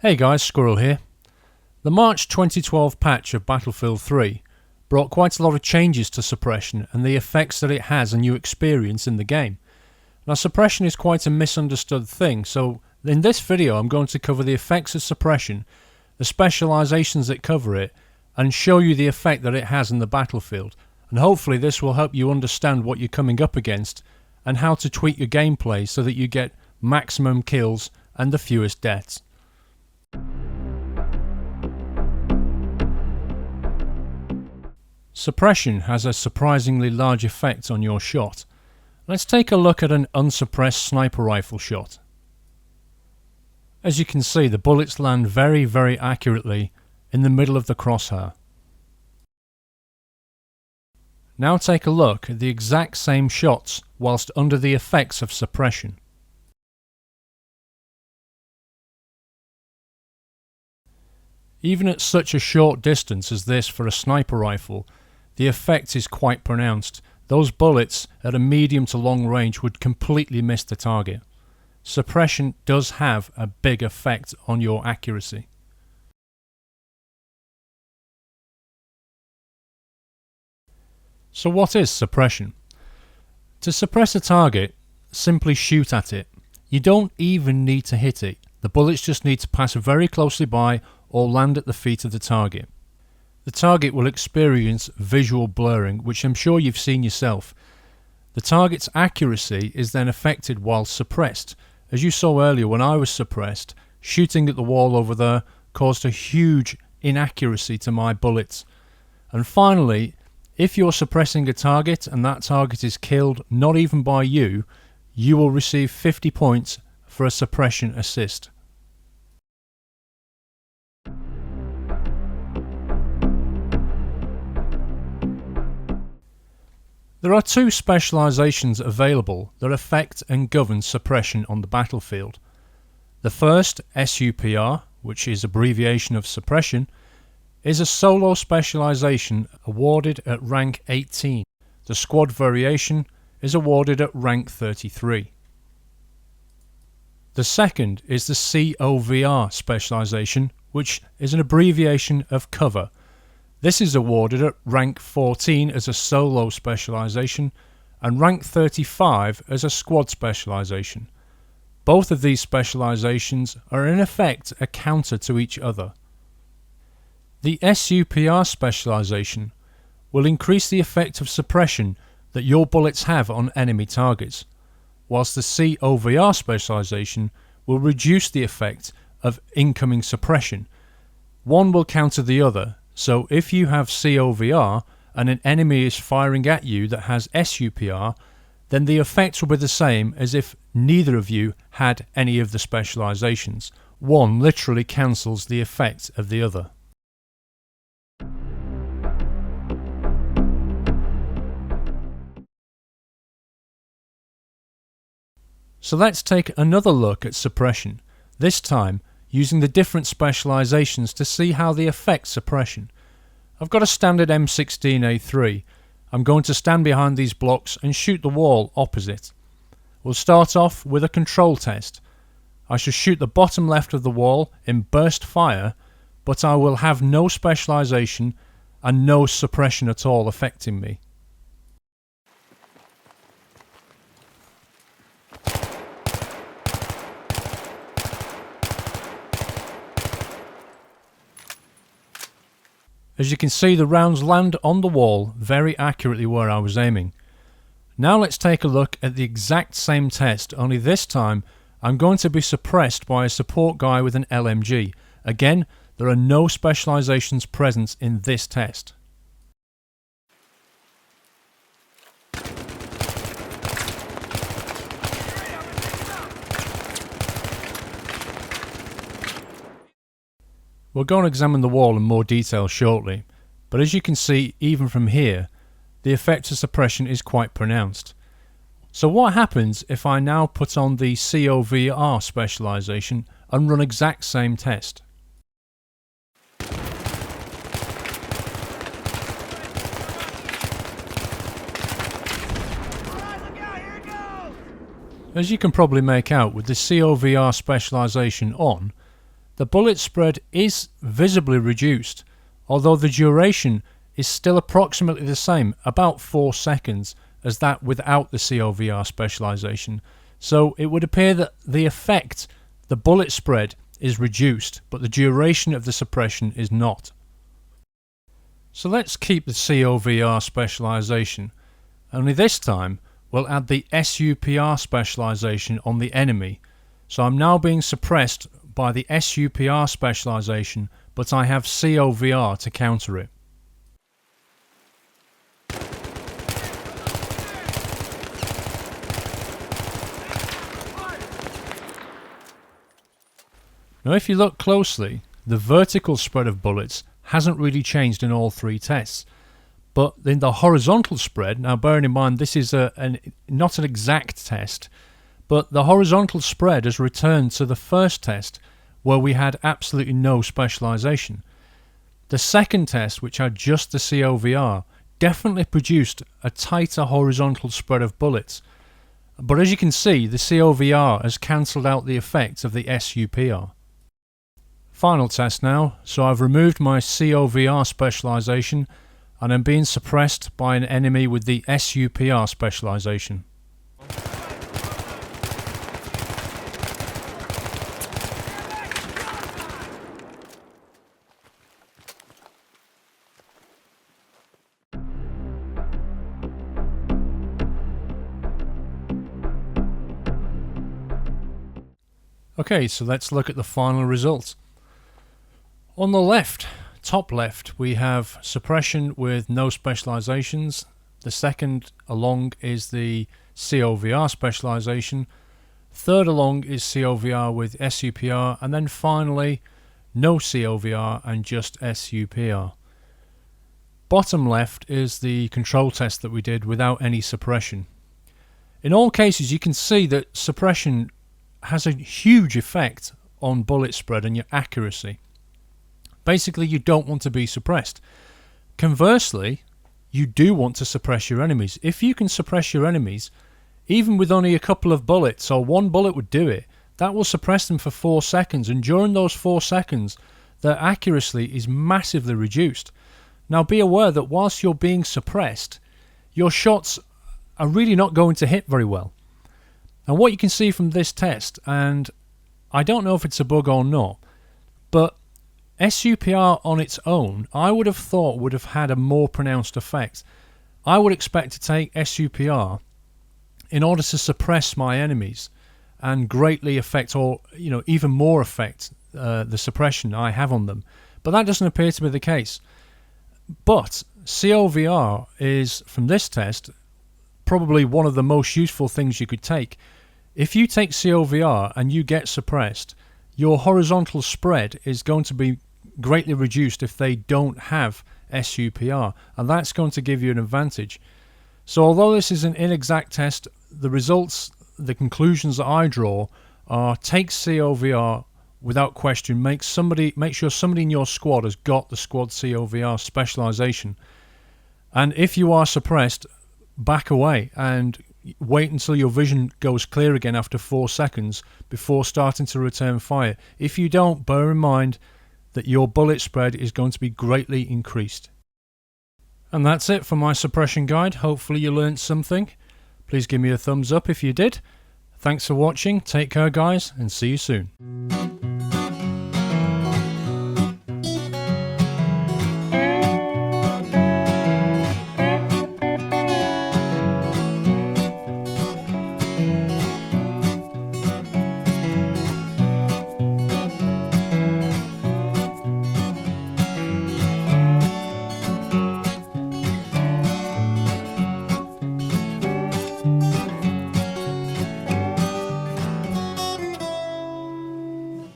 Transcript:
Hey guys, Squirrel here. The March 2012 patch of Battlefield 3 brought quite a lot of changes to Suppression and the effects that it has on you experience in the game. Now Suppression is quite a misunderstood thing, so in this video I'm going to cover the effects of Suppression, the specializations that cover it, and show you the effect that it has in the battlefield. And hopefully this will help you understand what you're coming up against and how to tweak your gameplay so that you get maximum kills and the fewest deaths. Suppression has a surprisingly large effect on your shot. Let's take a look at an unsuppressed sniper rifle shot. As you can see, the bullets land very accurately in the middle of the crosshair. Now take a look at the exact same shots whilst under the effects of Suppression. Even at such a short distance as this for a sniper rifle, the effect is quite pronounced. Those bullets at a medium to long range would completely miss the target. Suppression does have a big effect on your accuracy. So what is Suppression? To suppress a target, simply shoot at it. You don't even need to hit it. The bullets just need to pass very closely by or land at the feet of the target. The target will experience visual blurring, which I'm sure you've seen yourself. The target's accuracy is then affected while suppressed. As you saw earlier when I was suppressed, shooting at the wall over there caused a huge inaccuracy to my bullets. And finally, if you're suppressing a target and that target is killed not even by you, you will receive 50 points for a suppression assist. There are two specializations available that affect and govern suppression on the battlefield. The first, SUPR, which is abbreviation of suppression, is a solo specialization awarded at rank 18. The squad variation is awarded at rank 33. The second is the COVR specialization, which is an abbreviation of cover. This is awarded at rank 14 as a solo specialization and rank 35 as a squad specialization. Both of these specializations are in effect a counter to each other. The SUPR specialization will increase the effect of suppression that your bullets have on enemy targets, whilst the COVR specialization will reduce the effect of incoming suppression. One will counter the other. So if you have COVR and an enemy is firing at you that has SUPR, then the effect will be the same as if neither of you had any of the specializations. One literally cancels the effect of the other. So let's take another look at suppression, this time using the different specializations to see how they affect suppression. I've got a standard M16A3. I'm going to stand behind these blocks and shoot the wall opposite. We'll start off with a control test. I shall shoot the bottom left of the wall in burst fire, but I will have no specialization and no suppression at all affecting me. As you can see, the rounds land on the wall very accurately where I was aiming. Now let's take a look at the exact same test, only this time I'm going to be suppressed by a support guy with an LMG. Again, there are no specializations present in this test. We'll go and examine the wall in more detail shortly, but as you can see, even from here, the effect of suppression is quite pronounced. So what happens if I now put on the COVR specialization and run exact same test? As you can probably make out, with the COVR specialization on, the bullet spread is visibly reduced, although the duration is still approximately the same, about 4 seconds, as that without the COVR specialization. So it would appear that the effect, the bullet spread, is reduced, but the duration of the suppression is not. So let's keep the COVR specialization, only this time we'll add the SUPR specialization on the enemy. So I'm now being suppressed by the SUPR specialization, but I have COVR to counter it. Now if you look closely, the vertical spread of bullets hasn't really changed in all 3 tests. But in the horizontal spread, now bearing in mind this is not an exact test, but the horizontal spread has returned to the first test where we had absolutely no specialization. The second test, which had just the COVR, definitely produced a tighter horizontal spread of bullets. But as you can see, the COVR has cancelled out the effect of the SUPR. Final test now, so I've removed my COVR specialization and I'm being suppressed by an enemy with the SUPR specialization. Okay, so let's look at the final result. On the left, top left, we have suppression with no specializations. The second along is the COVR specialization. Third along is COVR with SUPR, and then finally no COVR and just SUPR. Bottom left is the control test that we did without any suppression. In all cases you can see that suppression has a huge effect on bullet spread and your accuracy. Basically, you don't want to be suppressed. Conversely, you do want to suppress your enemies. If you can suppress your enemies, even with only a couple of bullets, or 1 bullet would do it, that will suppress them for 4 seconds, and during those 4 seconds, their accuracy is massively reduced. Now be aware that whilst you're being suppressed, your shots are really not going to hit very well. And what you can see from this test, and I don't know if it's a bug or not, but SUPR on its own, I would have thought would have had a more pronounced effect. I would expect to take SUPR in order to suppress my enemies and greatly affect, or even more affect the suppression I have on them. But that doesn't appear to be the case. But COVR is, from this test, probably one of the most useful things you could take. If you take COVR and you get suppressed, your horizontal spread is going to be greatly reduced if they don't have SUPR, and that's going to give you an advantage. So although this is an inexact test, the results, the conclusions that I draw are take COVR without question, make sure somebody in your squad has got the squad COVR specialization, and if you are suppressed, back away and wait until your vision goes clear again after 4 seconds before starting to return fire. If you don't, bear in mind that your bullet spread is going to be greatly increased. And that's it for my suppression guide. Hopefully you learned something. Please give me a thumbs up if you did. Thanks for watching, take care guys, and see you soon.